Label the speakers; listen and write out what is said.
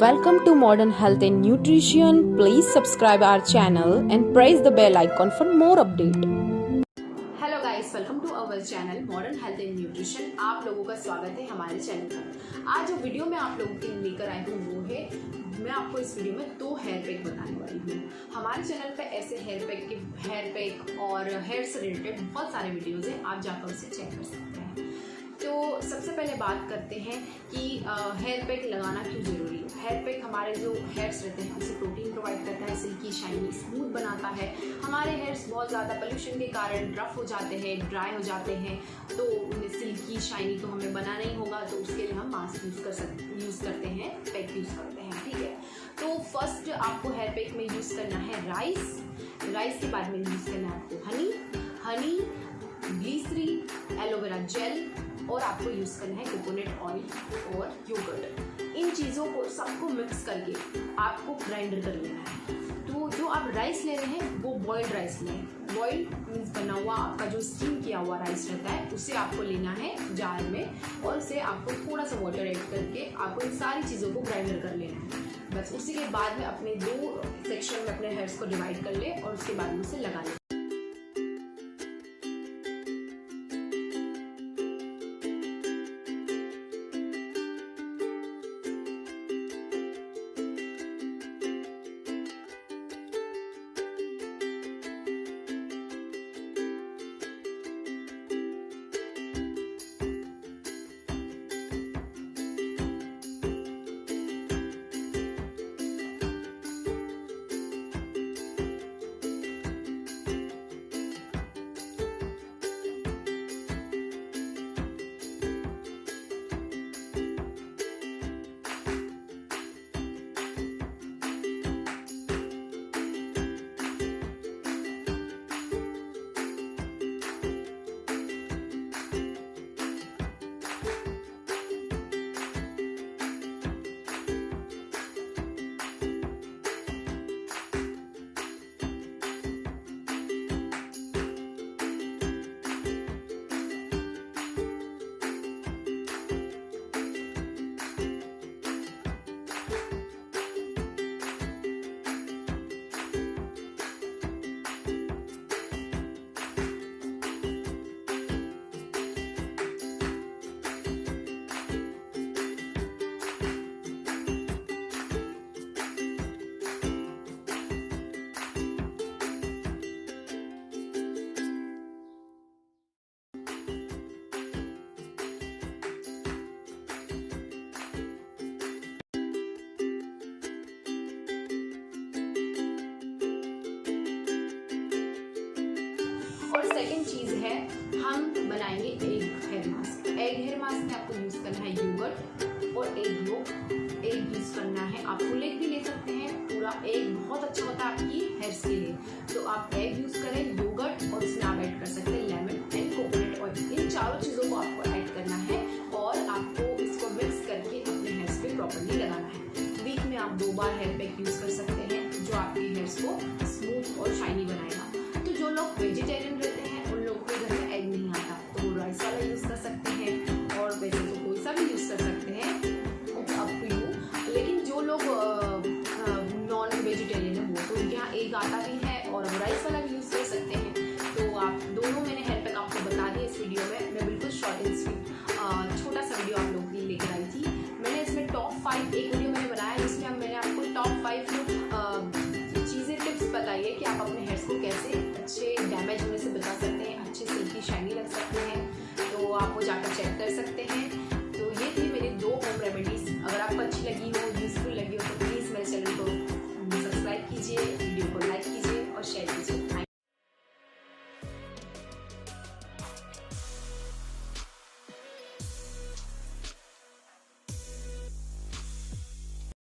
Speaker 1: Welcome to Modern Health and Nutrition. Please subscribe our channel and press the bell icon for more update.
Speaker 2: Hello guys, welcome to our channel modern health and nutrition. आप लोगों का स्वागत है हमारे channel पर। आज जो video मैं आप लोगों के लिए लेकर आई हूँ वो है, मैं आपको इस वीडियो में 2 हेयर पैक बताने वाली हूँ। हमारे चैनल पे ऐसे हेयर पैक और हेयर से रिलेटेड बहुत सारे वीडियोज़ हैं, आप जाकर उसे चेक कर सकते हैं। तो सबसे पहले बात करते हैं कि हेयर पैक लगाना क्यों ज़रूरी है। हेयर पैक हमारे जो हेयर्स रहते हैं उसे प्रोटीन प्रोवाइड करता है, सिल्की शाइनी स्मूथ बनाता है। हमारे हेयर्स बहुत ज़्यादा पोल्यूशन के कारण रफ हो जाते हैं, ड्राई हो जाते हैं, तो उन्हें सिल्की शाइनी तो हमें बनाना ही होगा, तो उसके लिए हम मास्क यूज़ करते हैं, पैक यूज़ करते हैं। ठीक है, तो फर्स्ट आपको हेयर पैक में यूज़ करना है राइस के बाद में यूज़ करना है आपको हनी, ग्लीसरीन, एलोवेरा जेल और आपको यूज़ करना है कोकोनट ऑयल और योगर्ट। इन चीज़ों को सबको मिक्स करके आपको ग्राइंडर कर लेना है। तो जो आप राइस ले रहे हैं वो बॉइल्ड राइस लें। बॉइल्ड मीन्स बना हुआ आपका जो स्टीम किया हुआ राइस रहता है उसे आपको लेना है जार में, और उसे आपको थोड़ा सा वाटर ऐड करके आपको इन सारी चीज़ों को ग्राइंडर कर लेना है। बस उसी के बाद में अपने 2 सेक्शन में अपने हेयर्स को डिवाइड कर ले और उसके बाद में उसे लगा लें। और सेकंड चीज़ है, हम बनाएंगे egg hair mask. Egg hair mask में आपको यूज़ करना है योगर्ट और एग यूज़ करना है। आप फुल एग भी ले सकते हैं, पूरा एग बहुत अच्छा होता है आपकी हेयर्स के लिए। तो आप एग यूज़ करें, योगर्ट और उसमें आप ऐड कर सकते हैं लेमन एंड कोकोनट ऑयल। इन चारों चीज़ों को आपको ऐड करना है और आपको इसको मिक्स करके अपने हेयर्स पे प्रॉपरली लगाना है। वीक में आप 2 बार हेयर पैक यूज़ कर सकते हैं जो आपके हेयर्स को स्मूथ और शाइनी बनाएगा। तो जो लोग वेजिटेरियन रहते हैं उन लोगों के घर में एग नहीं आता तो वो राइस वाला यूज़ कर सकते हैं, और वैसे तो कोई सा भी यूज़ कर सकते हैं, अप टू यू। लेकिन जो लोग नॉन वेजिटेरियन है वो तो उनके यहाँ एग आता भी है और वो राइस वाला भी यूज़ कर सकते हैं। तो आप दोनों मैंने हेयर पैक आपको बता दिए इस वीडियो में। मैं बिल्कुल शॉर्ट एंड स्वीट छोटा सा वीडियो आप लोगों के लिए लेकर आई थी। मैंने इसमें टॉप 5 एक